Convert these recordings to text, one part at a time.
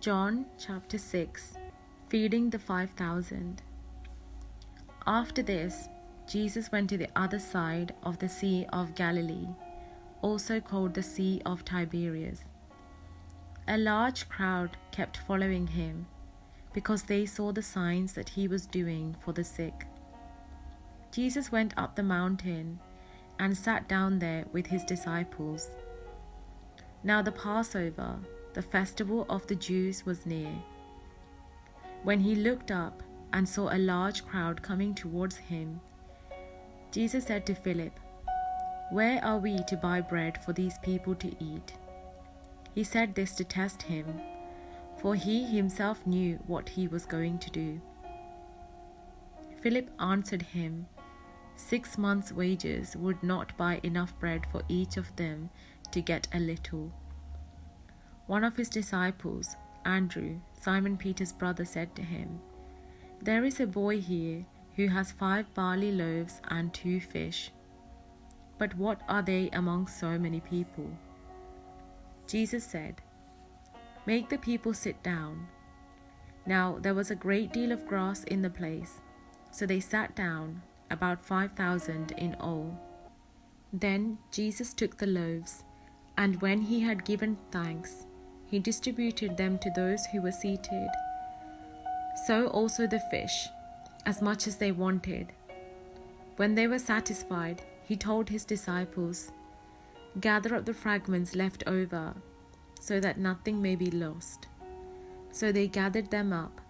John chapter 6. Feeding the 5,000. After this, Jesus went to the other side of the Sea of Galilee, also called the Sea of Tiberias. A large crowd kept following him, because they saw the signs that he was doing for the sick. Jesus went up the mountain and sat down there with his disciples. Now the Passover, the festival of the Jews, was near. When he looked up and saw a large crowd coming towards him, Jesus said to Philip, "Where are we to buy bread for these people to eat?" He said this to test him, for he himself knew what he was going to do. Philip answered him, 6 months' wages would not buy enough bread for each of them to get a little. One of his disciples, Andrew, Simon Peter's brother, said to him, "There is a boy here who has 5 barley loaves and 2 fish. But what are they among so many people?" Jesus said, "Make the people sit down." Now there was a great deal of grass in the place, so they sat down, about 5,000 in all. Then Jesus took the loaves, and when he had given thanks, he distributed them to those who were seated. So also the fish, as much as they wanted. When they were satisfied, he told his disciples, "Gather up the fragments left over, so that nothing may be lost." So they gathered them up,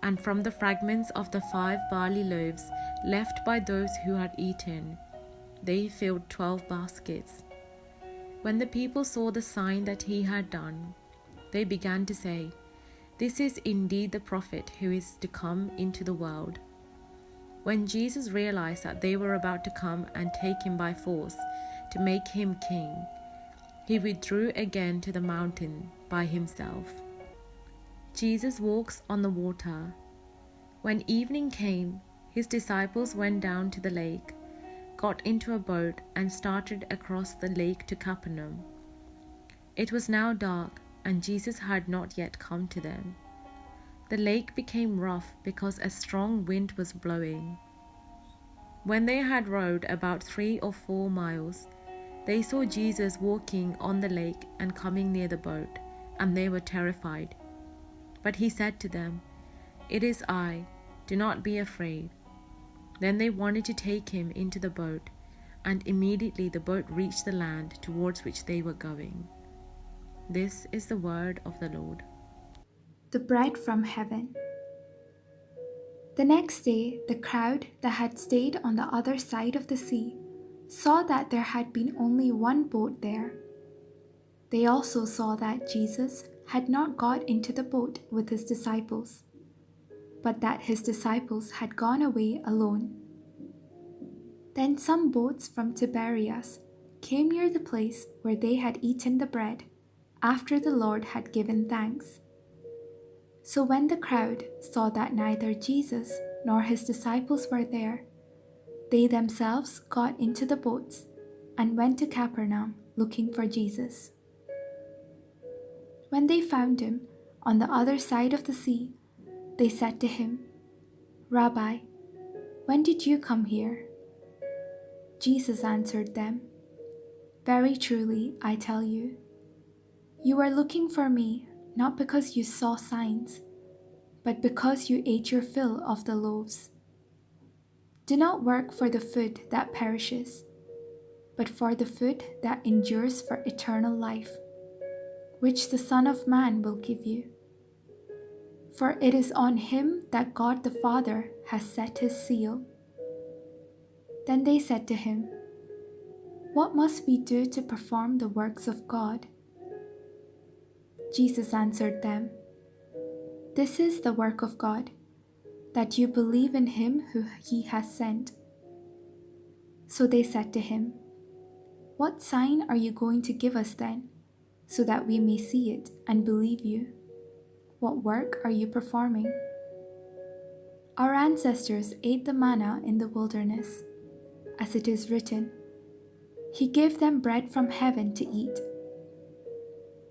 and from the fragments of the 5 barley loaves left by those who had eaten, they filled 12 baskets. When the people saw the sign that he had done, they began to say, "This is indeed the prophet who is to come into the world." When Jesus realized that they were about to come and take him by force to make him king, he withdrew again to the mountain by himself. Jesus walks on the water. When evening came, his disciples went down to the lake, got into a boat, and started across the lake to Capernaum. It was now dark, and Jesus had not yet come to them. The lake became rough because a strong wind was blowing. When they had rowed about 3 or 4 miles, they saw Jesus walking on the lake and coming near the boat, and they were terrified. But he said to them, "It is I, do not be afraid." Then they wanted to take him into the boat, and immediately the boat reached the land towards which they were going. This is the word of the Lord. The bread from heaven. The next day, the crowd that had stayed on the other side of the sea saw that there had been only one boat there. They also saw that Jesus had not got into the boat with his disciples, but that his disciples had gone away alone. Then some boats from Tiberias came near the place where they had eaten the bread after the Lord had given thanks. So when the crowd saw that neither Jesus nor his disciples were there, they themselves got into the boats and went to Capernaum looking for Jesus. When they found him on the other side of the sea, they said to him, "Rabbi, when did you come here?" Jesus answered them, "Very truly, I tell you, you are looking for me not because you saw signs, but because you ate your fill of the loaves. Do not work for the food that perishes, but for the food that endures for eternal life, which the Son of Man will give you. For it is on him that God the Father has set his seal." Then they said to him, "What must we do to perform the works of God?" Jesus answered them, "This is the work of God, that you believe in him who he has sent." So they said to him, "What sign are you going to give us then, so that we may see it and believe you? What work are you performing?" "Our ancestors ate the manna in the wilderness, as it is written, 'He gave them bread from heaven to eat.'"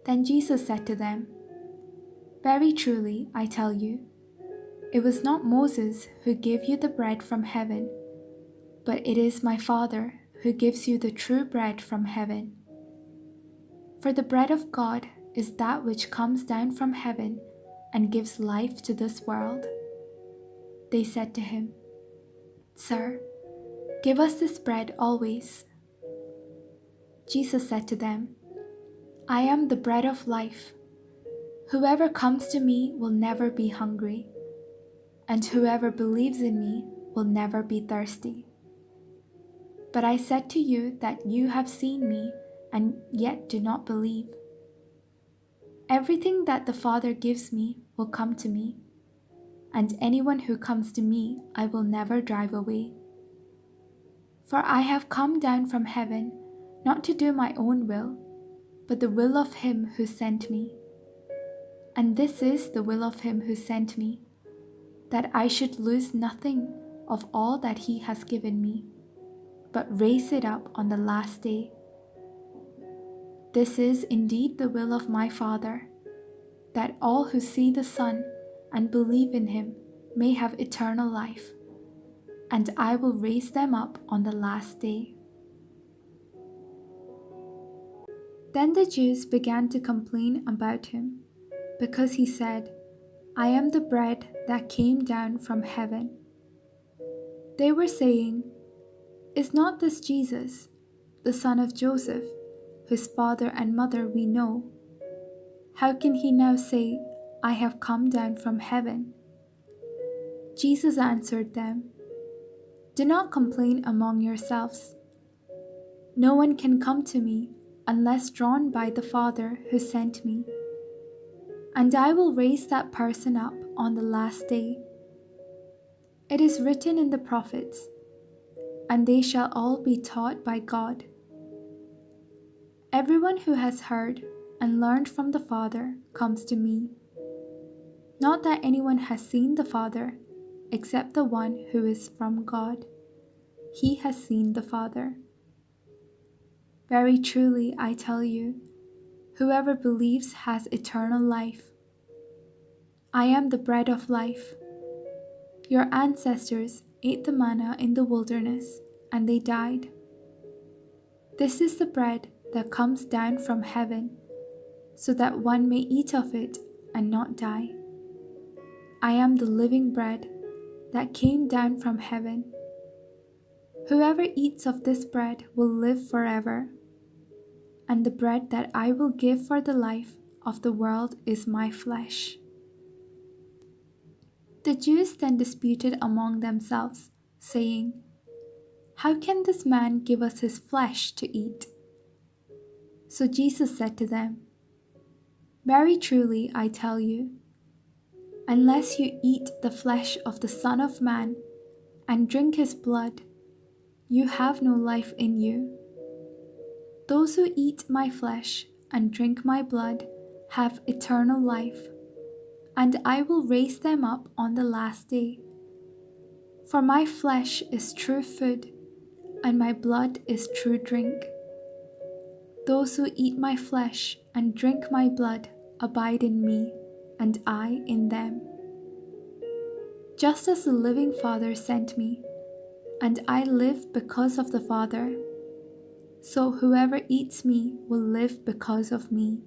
Then Jesus said to them, Very truly, I tell you, it was not Moses who gave you the bread from heaven, but it is my Father who gives you the true bread from heaven. For the bread of God is that which comes down from heaven and gives life to this world. They said to him, Sir, give us this bread always. Jesus said to them, I am the bread of life. Whoever comes to me will never be hungry, and whoever believes in me will never be thirsty. But I said to you that you have seen me and yet do not believe. Everything that the Father gives me will come to me, and anyone who comes to me I will never drive away. For I have come down from heaven not to do my own will, but the will of him who sent me. And this is the will of him who sent me, that I should lose nothing of all that he has given me, but raise it up on the last day. This is indeed the will of my Father, that all who see the Son and believe in him may have eternal life, and I will raise them up on the last day. Then the Jews began to complain about him, because he said, I am the bread that came down from heaven. They were saying, Is not this Jesus, the son of Joseph, whose father and mother we know? How can he now say, I have come down from heaven? Jesus answered them, Do not complain among yourselves. No one can come to me unless drawn by the Father who sent me. And I will raise that person up on the last day. It is written in the prophets, and they shall all be taught by God. Everyone who has heard and learned from the Father comes to me. Not that anyone has seen the Father, except the one who is from God. He has seen the Father. Very truly, I tell you, whoever believes has eternal life. I am the bread of life. Your ancestors ate the manna in the wilderness, and they died. This is the bread that comes down from heaven, so that one may eat of it and not die. I am the living bread that came down from heaven. Whoever eats of this bread will live forever, and the bread that I will give for the life of the world is my flesh. The Jews then disputed among themselves, saying, How can this man give us his flesh to eat? So Jesus said to them, Very truly I tell you, unless you eat the flesh of the Son of Man and drink his blood, you have no life in you. Those who eat my flesh and drink my blood have eternal life, and I will raise them up on the last day. For my flesh is true food, and my blood is true drink. Those who eat my flesh and drink my blood abide in me, and I in them. Just as the living Father sent me, and I live because of the Father, so whoever eats me will live because of me.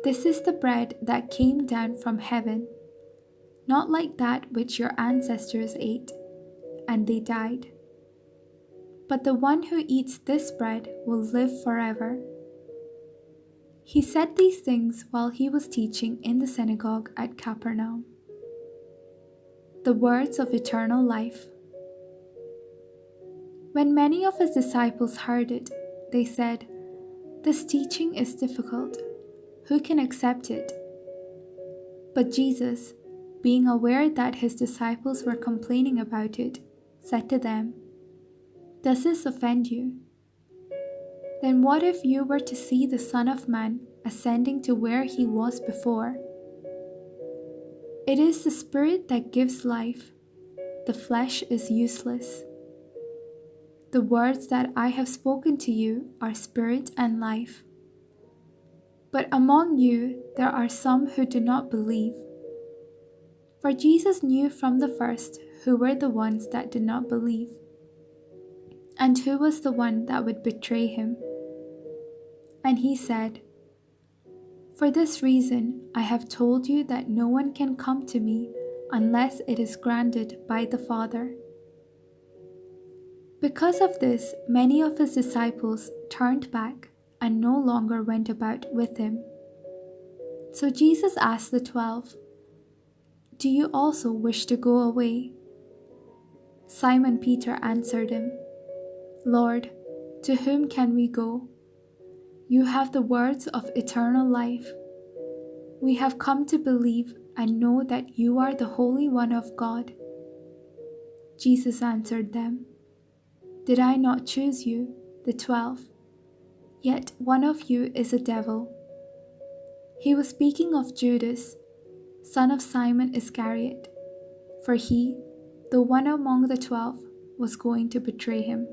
This is the bread that came down from heaven, not like that which your ancestors ate, and they died. But the one who eats this bread will live forever. He said these things while he was teaching in the synagogue at Capernaum. The words of eternal life. When many of his disciples heard it, they said, This teaching is difficult. Who can accept it? But Jesus, being aware that his disciples were complaining about it, said to them, Does this offend you? Then what if you were to see the Son of Man ascending to where he was before? It is the Spirit that gives life. The flesh is useless. The words that I have spoken to you are spirit and life. But among you there are some who do not believe." For Jesus knew from the first who were the ones that did not believe, and who was the one that would betray him. And he said, "For this reason I have told you that no one can come to me unless it is granted by the Father." Because of this, many of his disciples turned back and no longer went about with him. So Jesus asked the 12, "Do you also wish to go away?" Simon Peter answered him, "Lord, to whom can we go? You have the words of eternal life. We have come to believe and know that you are the Holy One of God." Jesus answered them, "Did I not choose you, the 12? Yet one of you is a devil." He was speaking of Judas, son of Simon Iscariot, for he, the one among the 12, was going to betray him.